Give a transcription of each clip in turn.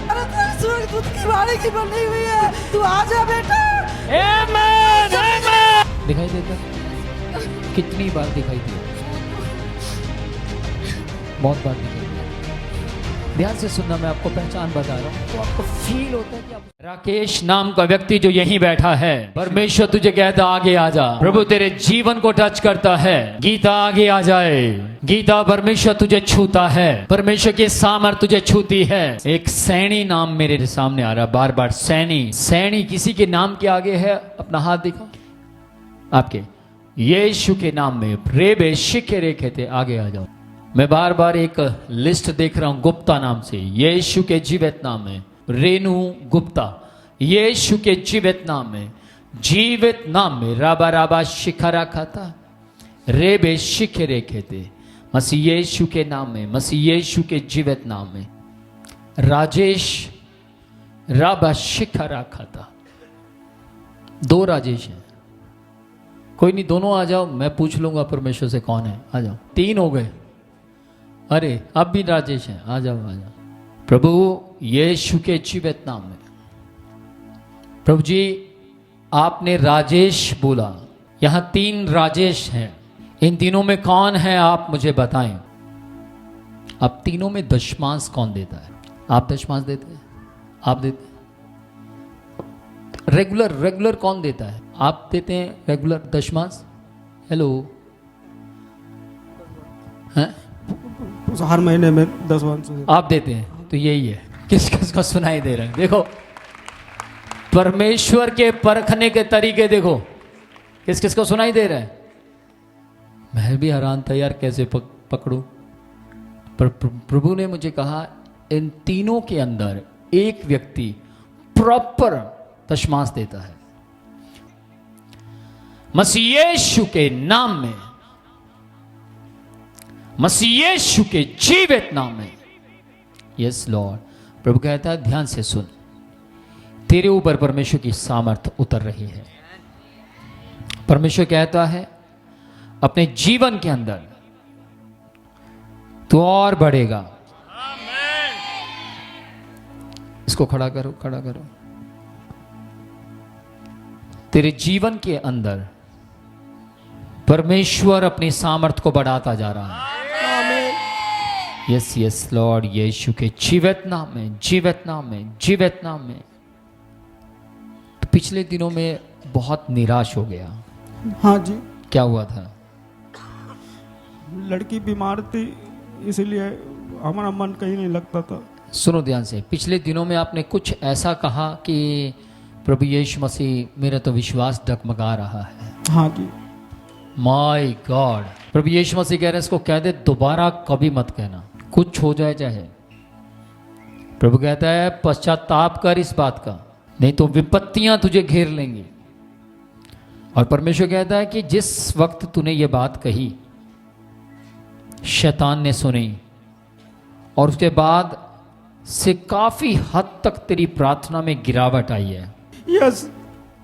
अरे तेरी स्वर्गदूत की वाणी की बनी हुई है, तू आजा बेटा। आमेन, आमेन। दिखाई देता? कितनी बार दिखाई दिया? बहुत बार दिखाई दिया। ध्यान से सुनना, मैं आपको पहचान बता रहा हूँ तो आपको फील होता है कि आप... राकेश नाम का व्यक्ति जो यहीं बैठा है, परमेश्वर तुझे कहता आगे आ जा। प्रभु तेरे जीवन को टच करता है। गीता आगे आ जाए। गीता, परमेश्वर तुझे छूता है, परमेश्वर की सामर्थ तुझे छूती है। एक सैनी नाम मेरे सामने आ रहा है बार बार। सैनी, सैनी किसी के नाम के आगे है? अपना हाथ दिखा। आपके यीशु के नाम में रेबे शिके रेखे थे, आगे आ जाओ। मैं बार बार एक लिस्ट देख रहा हूं गुप्ता नाम से। यीशु के जीवित नाम में रेणु गुप्ता, यीशु के जीवित नाम में, जीवित नाम में राबा राबा शिखरा खाता रेबे शिखे रेखे थे। मसीह यीशु के नाम में, मसीह यीशु के जीवित नाम में। राजेश राबा शिखरा खाता। दो राजेश हैं। कोई नहीं, दोनों आ जाओ, मैं पूछ लूंगा परमेश्वर से कौन है। आ जाओ। तीन हो गए। अरे अब भी राजेश हैं, आ जाओ आ जाओ। प्रभु यीशु के जीवित नाम में, प्रभु जी आपने राजेश बोला, यहां तीन राजेश हैं। इन तीनों में कौन है आप मुझे बताएं। अब तीनों में दशमांश कौन देता है? आप दशमांश देते हैं? आप देते हैं? रेगुलर कौन देता है? आप देते हैं रेगुलर दशमांश? हेलो, हैं? हर महीने में 10 आप देते हैं तो यही है। किस किस को सुनाई दे रहा है? देखो परमेश्वर के परखने के तरीके देखो, किस किस को सुनाई दे रहा है। मैं भी हैरान था यार, कैसे पकड़ूं। पर प्रभु ने मुझे कहा इन तीनों के अंदर एक व्यक्ति प्रॉपर दशमांश देता है। मसीह यीशु के नाम में, मसीह यीशु के जीवित नाम में। Yes Lord. प्रभु कहता है ध्यान से सुन, तेरे ऊपर परमेश्वर की सामर्थ उतर रही है। परमेश्वर कहता है अपने जीवन के अंदर तू और बढ़ेगा। इसको खड़ा करो, खड़ा करो। तेरे जीवन के अंदर परमेश्वर अपनी सामर्थ को बढ़ाता जा रहा है। यस यस लॉर्ड, यीशु के जीवित नाम में, जीवित नाम में, जीवित नाम में। तो पिछले दिनों में बहुत निराश हो गया। हाँ जी। क्या हुआ था? लड़की बीमार थी, इसलिए हमारा मन कहीं नहीं लगता था। सुनो ध्यान से, पिछले दिनों में आपने कुछ ऐसा कहा कि प्रभु यीशु मसीह मेरा तो विश्वास डगमगा रहा है। हाँ जी। माय गॉड, प्रभु यीशु मसीह कह रहे हैं इसको कह दे दोबारा कभी मत कहना, कुछ हो जाए चाहे। प्रभु कहता है पश्चाताप कर इस बात का, नहीं तो विपत्तियां तुझे घेर लेंगी। और परमेश्वर कहता है कि जिस वक्त तूने ये बात कही शैतान ने सुनी, और उसके बाद से काफी हद तक तेरी प्रार्थना में गिरावट आई है। यस।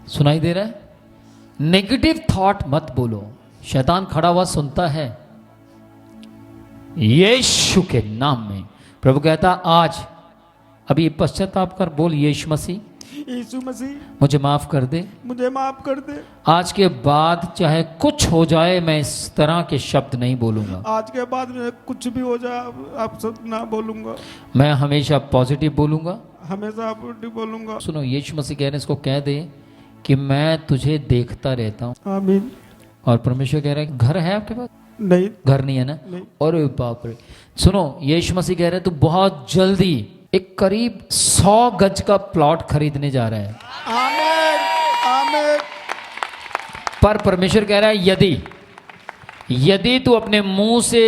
सुनाई दे रहा है? नेगेटिव थॉट मत बोलो, शैतान खड़ा हुआ सुनता है। यीशु के नाम में प्रभु कहता आज अभी पश्चाताप कर, बोल यीशु मसीह, यीशु मसीह मुझे माफ कर दे, मुझे माफ कर दे। आज के बाद चाहे कुछ हो जाए मैं इस तरह के शब्द नहीं बोलूंगा। आज के बाद में कुछ भी हो जाए आप सब ना बोलूंगा। मैं हमेशा पॉजिटिव बोलूंगा, हमेशा पॉजिटिव बोलूंगा। सुनो, यीशु मसीह कह रहे हैं इसको कह दे कि मैं तुझे देखता रहता हूं। आमीन। और परमेश्वर कह रहा है घर है आपके पास? नहीं, घर नहीं है ना? नहीं। और बाप रे, सुनो, यीशु मसीह कह रहे हैं तू बहुत जल्दी एक करीब 100 गज का प्लॉट खरीदने जा रहा है। आमीन, आमीन। पर परमेश्वर कह रहा है यदि तू अपने मुंह से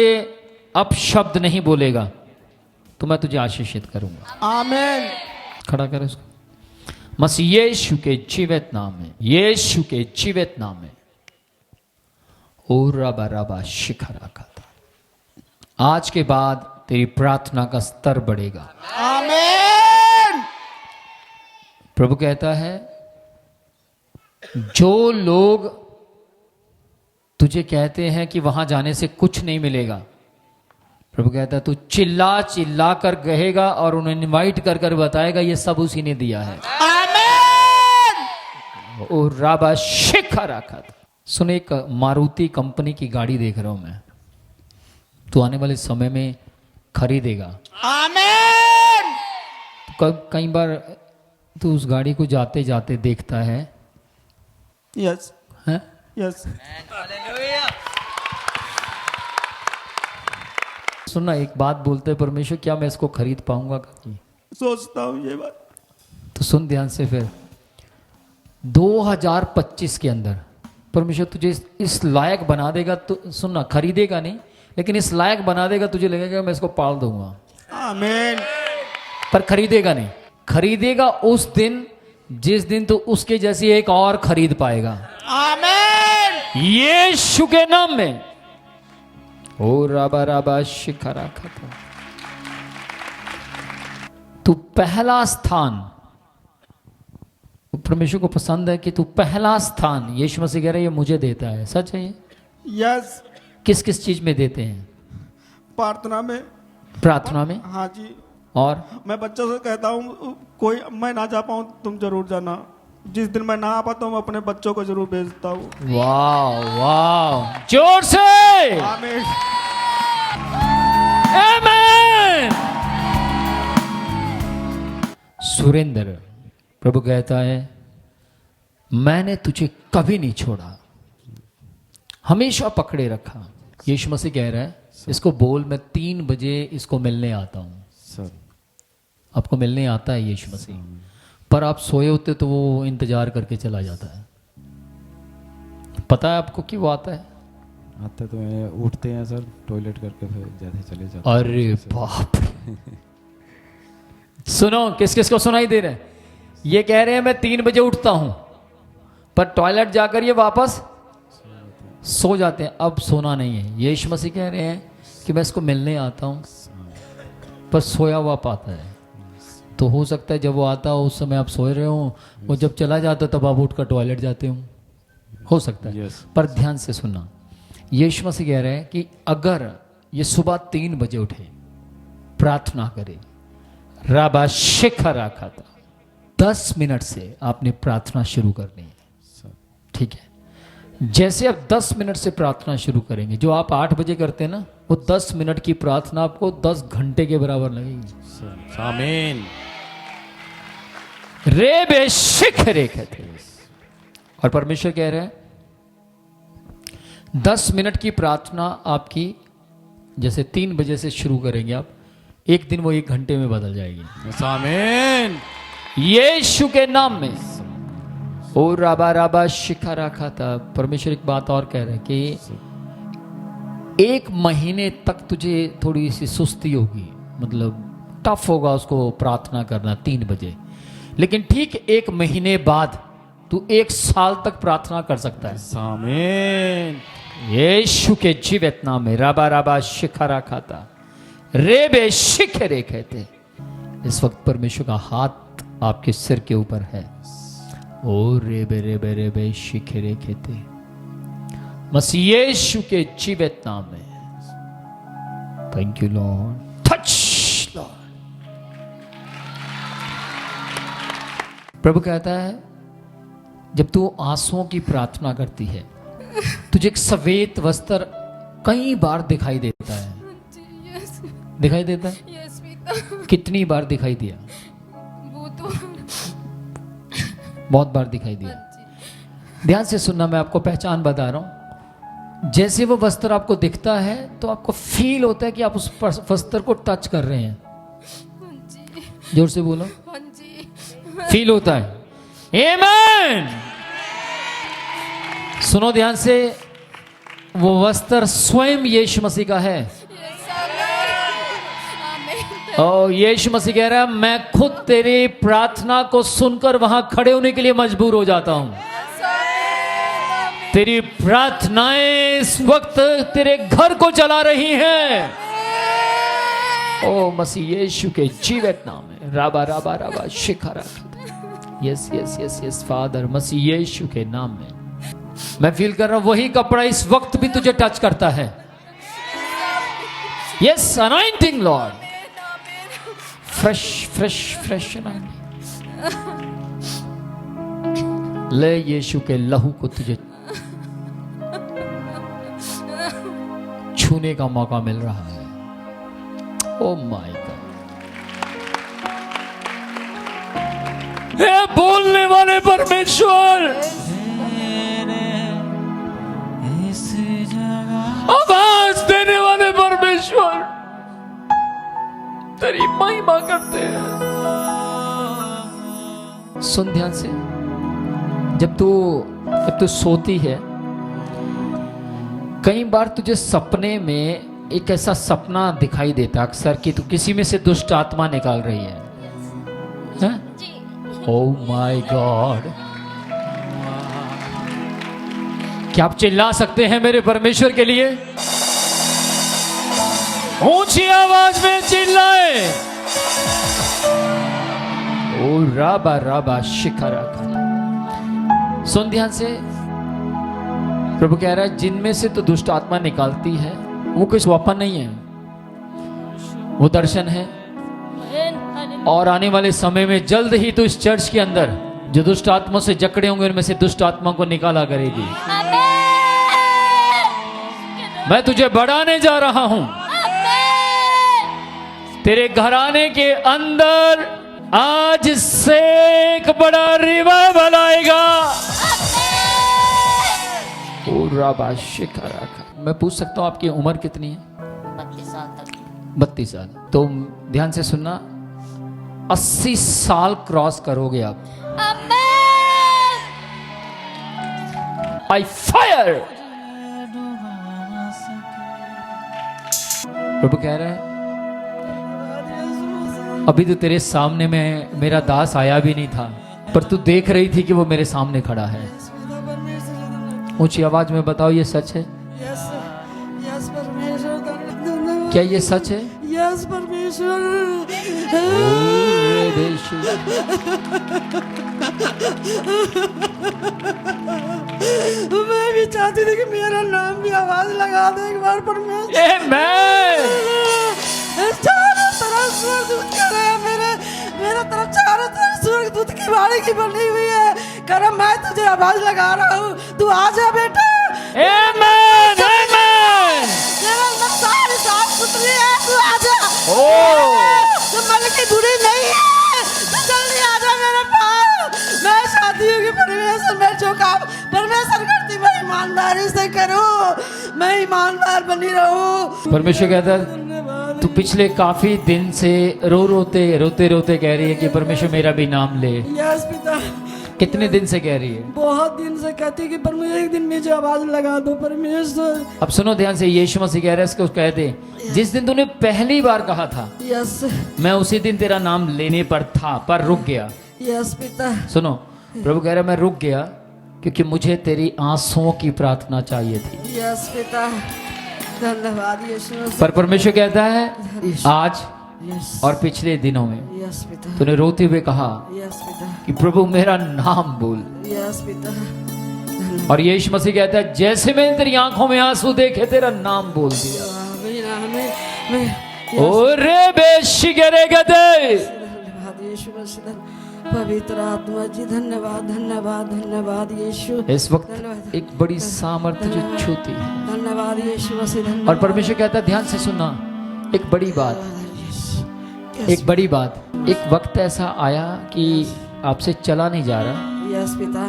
अब शब्द नहीं बोलेगा तो मैं तुझे आशीषित करूंगा। आमीन। खड़ा कर इसको। मसीह यीशु के जीवित नाम में, यीशु के जीवित नाम में। ओ रबा रबा शिखरा खाता, आज के बाद तेरी प्रार्थना का स्तर बढ़ेगा। आमीन। प्रभु कहता है जो लोग तुझे कहते हैं कि वहां जाने से कुछ नहीं मिलेगा, प्रभु कहता है तू चिल्ला चिल्ला कर कहेगा और उन्हें इनवाइट कर कर बताएगा ये सब उसी ने दिया है। आमीन। और राबा शिखा रखा था। सुन, एक मारुति कंपनी की गाड़ी देख रहा हूं मैं, तू आने वाले समय में खरीदेगा। आमीन। कई बार तू उस गाड़ी को जाते जाते देखता है, यस हैं? यस। सुनना, एक बात बोलते हैं परमेश्वर, क्या मैं इसको खरीद पाऊंगा कभी? सोचता हूँ ये बात। तो सुन ध्यान से, फिर 2025 के अंदर परमेश्वर तुझे इस लायक बना देगा। तो सुनना, खरीदेगा नहीं लेकिन इस लायक बना देगा, तुझे लगेगा मैं इसको पाल दूंगा। आमीन। पर खरीदेगा नहीं। खरीदेगा उस दिन जिस दिन तो उसके जैसी एक और खरीद पाएगा। आमीन। यीशु के नाम में। ओ राबा राबा शिखरा खता। तू पहला स्थान, परमेश्वर को पसंद है कि तू पहला स्थान, यीशु मसीह कह रहे हैं ये मुझे देता है। सच है ये? यस। किस किस चीज में देते हैं? प्रार्थना में। प्रार्थना में। हाँ जी। और मैं बच्चों से कहता हूँ कोई मैं ना जा पाऊँ तुम जरूर जाना। जिस दिन मैं ना आ पाता हूँ मैं अपने बच्चों को जरूर भेजता हूँ। वाह वाह, जोर से आमीन। आमीन। सुरेंद्र, प्रभु कहता है मैंने तुझे कभी नहीं छोड़ा, हमेशा पकड़े रखा। यीशु मसीह कह रहा है इसको बोल मैं 3 बजे इसको मिलने आता हूं। आपको मिलने आता है यीशु मसीह, पर आप सोए होते तो वो इंतजार करके चला जाता है। पता है आपको कि वो आता है? आता तो उठते हैं सर, टॉयलेट करके फिर जाते चले जाते हैं। अरे बाप रे। सुनो, किस किस को सुनाई दे रहा है? ये कह रहे हैं मैं 3 बजे उठता हूं, पर टॉयलेट जाकर ये वापस सो जाते हैं। अब सोना नहीं है। यीशु मसीह कह रहे हैं कि मैं इसको मिलने आता हूं, पर सोया हुआ पाता है। तो हो सकता है जब वो आता हो उस समय आप सोए रहे हो, वो जब चला जाता तब आप उठकर टॉयलेट जाते हो सकता है। पर ध्यान से सुनना, यीशु मसीह कह रहे हैं कि अगर ये सुबह 3 बजे उठे, प्रार्थना करे, राबा शिखर रखा था, 10 मिनट से आपने प्रार्थना शुरू करनी है। ठीक है? जैसे आप 10 मिनट से प्रार्थना शुरू करेंगे, जो आप 8 बजे करते हैं ना, वो 10 मिनट की प्रार्थना आपको 10 घंटे के बराबर लगेगी। आमीन। रे बेशिखरे कहते हैं। और परमेश्वर कह रहे हैं 10 मिनट की प्रार्थना आपकी जैसे 3 बजे से शुरू करेंगे आप, एक दिन वो 1 घंटे में बदल जाएगी। आमीन। यीशु के नाम में। ओ राबा राबा शिखा रखा था। परमेश्वर एक बात और कह रहे हैं कि 1 महीने तक तुझे थोड़ी सी सुस्ती होगी, मतलब टफ होगा उसको प्रार्थना करना 3 बजे, लेकिन ठीक 1 महीने बाद तू 1 साल तक प्रार्थना कर सकता है। आमीन। यीशु के जीवित नाम में। राबा राबा शिखा रखा था। रे बे शिखरे कहते। इस वक्त परमेश्वर का हाथ आपके सिर के ऊपर है। ओ रे बे शिखरे कहते। मसीह यीशु के जीवित नाम में। Thank you lord. Touch lord. प्रभु कहता है जब तू आंसुओं की प्रार्थना करती है, तुझे एक सफेद वस्त्र कई बार दिखाई देता है। दिखाई देता है? कितनी बार दिखाई दिया? वो तो बहुत बार दिखाई दिया। ध्यान से सुनना, मैं आपको पहचान बता रहा हूं। जैसे वो वस्त्र आपको दिखता है तो आपको फील होता है कि आप उस वस्त्र को टच कर रहे हैं। जोर से बोलो। हाँ जी। फील होता है। आमीन। सुनो ध्यान से, वो वस्त्र स्वयं यीशु मसीह का है। और यीशु मसीह कह रहा है मैं खुद तेरी प्रार्थना को सुनकर वहां खड़े होने के लिए मजबूर हो जाता हूं। तेरी प्रार्थनाएं इस वक्त तेरे घर को चला रही हैं। ओ मसीह यीशु के जीवित नाम में। राबा राबा राबा शिखरा। Yes yes yes yes father, Masih Yishu के नाम में मैं फील कर रहा हूं वही कपड़ा इस वक्त भी तुझे टच करता है। Yes anointing Lord, fresh fresh fresh anointing. ले यीशु के लहू को तुझे छूने का मौका मिल रहा है। ओ माय गॉड, हे बोलने वाले परमेश्वर, आवाज देने वाले परमेश्वर, तेरी महिमा करते हैं। सुन ध्यान से, जब तू सोती है, कई बार तुझे सपने में एक ऐसा सपना दिखाई देता अक्सर कि तू किसी में से दुष्ट आत्मा निकाल रही है। ओह माय गॉड, क्या आप चिल्ला सकते हैं मेरे परमेश्वर के लिए? ऊंची आवाज में चिल्लाए। ओ राबा राबा शिखरा। सुन ध्यान से, प्रभु कह रहा है जिनमें से तो दुष्ट आत्मा निकालती है वो कोई स्वप्न नहीं है, वो दर्शन है। और आने वाले समय में जल्द ही तो इस चर्च के अंदर जो दुष्ट आत्मा से जकड़े होंगे उनमें से दुष्ट आत्मा को निकाला करेगी। मैं तुझे बढ़ाने जा रहा हूं। तेरे घराने के अंदर आज से एक बड़ा रिवाइवल आएगा। मैं पूछ सकता हूं आपकी उम्र कितनी है? 32 साल तक। 32 साल। तो ध्यान से सुनना, 80 साल क्रॉस करोगे आप। आई फायर। प्रभु कह रहे हैं अभी तो तेरे सामने में मेरा दास आया भी नहीं था, पर तू देख रही थी कि वो मेरे सामने खड़ा है। ऊंची आवाज में बताओ, ये सच है? यस परमेश्वर, क्या ये सच है? यस परमेश्वर। मैं भी चाहती थी कि मेरा नाम भी आवाज लगा दे एक बार परमेश्वर। चारों तरफ स्वर्गदूत कर रहे हैं, मेरे तरफ चारों तरफ स्वर्गदूत की बाड़ी की बनी हुई है। करम, मैं तुझे आवाज लगा रहा हूँ, तू आजा बेटा। आमेन आमेन। तेरा नक्शा साफ सुथरी है, तू आजा। तू मन की बुरी नहीं है, तू जल्दी आजा मेरे पास। मैं शादियों की परमेश्वर में जो काम परमेश्वर करती मैं ईमानदारी से करूँ, मैं ईमानदार बनी रहूँ। परमेश्वर कहता है तू पिछले काफी दिन से रोते रोते कह रही है कि परमेश्वर मेरा भी नाम ले। यस पिता। कितने दिन से कह रही है? बहुत दिन से कहती है कि परमेश्वर एक दिन मुझे आवाज लगा दो परमेश्वर। अब सुनो ध्यान से, यीशु मसीह कह रहा है इसको कह दे, जिस दिन तूने पहली बार कहा था यस, मैं उसी दिन तेरा नाम लेने पर था, पर रुक गया। यस पिता। सुनो, प्रभु कह रहा है मैं रुक गया क्योंकि मुझे तेरी आंसुओं की प्रार्थना चाहिए थी। यस पिता, धन्यवाद यीशु। पर परमेश्वर कहता है आज यस और पिछले दिनों में यस पिता, तूने रोते हुए कहा यस पिता, कि प्रभु मेरा नाम बोल। यस पिता। और यीशु मसीह कहता है जैसे मैंने तेरी आंखों में आंसू देखे तेरा नाम बोल दिया। आमीन आमीन। ओरे बेशिगरे गदे। धन्यवाद यीशु मसीह, पवित्र आत्मा जी धन्यवाद धन्यवाद धन्यवाद यीशु। इस वक्त धन्यवाद। एक बड़ी सामर्थ्य जो छूती है। धन्यवाद यीशु मसीह, धन्यवाद। और परमेश्वर कहता है ध्यान से सुनना, एक बड़ी बात, एक बड़ी बात। एक वक्त ऐसा आया कि आपसे चला नहीं जा रहा, यस पिता।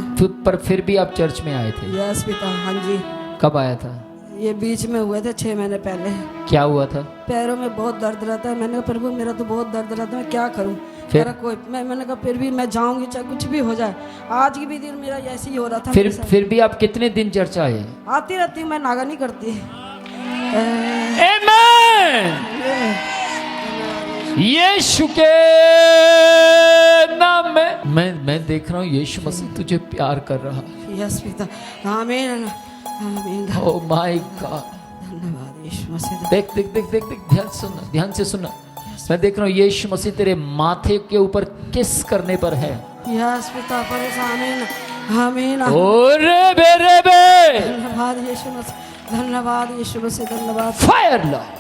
पर फिर भी आप चर्च में आए थे। यस पिता, हाँ जी। कब आया था? ये बीच में हुए थे 6 महीने पहले। क्या हुआ था? पैरों में बहुत दर्द रहता है। मैंने कहा प्रभु मेरा तो बहुत दर्द रहता है, मैं क्या करूं? फिर? मैंने कहा फिर भी मैं जाऊंगी चाहे कुछ भी हो जाए। आज की भी दिन मेरा ऐसे ही हो रहा था। फिर भी आप कितने दिन चर्च आए? आती रहती हूँ, मैं नागा नहीं करती। यीशु के नाम में मैं देख रहा हूँ यीशु मसीह तुझे प्यार कर रहा है। यस पिता, आमीन आमीन। ओह माय गॉड, धन्यवाद यीशु मसीह। देख देख देख देख देख, ध्यान से सुनना। मैं देख रहा हूँ यीशु मसीह तेरे माथे के ऊपर किस करने पर है। यस पिता, आमीन आमीन। ओरे बेरे बे। धन्यवाद यीशु मसीह, धन्यवाद यीशु मसीह, धन्यवाद। फायर लॉर्ड,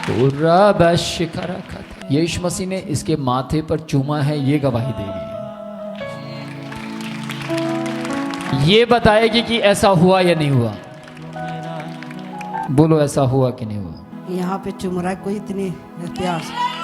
पूरा बशिखा रखा था। यीशु मसीह ने इसके माथे पर चूमा है, ये गवाही देगी, ये बताएगी कि ऐसा हुआ या नहीं हुआ। बोलो ऐसा हुआ कि नहीं हुआ। यहाँ पे चुम रहा है कोई इतनी प्यार से।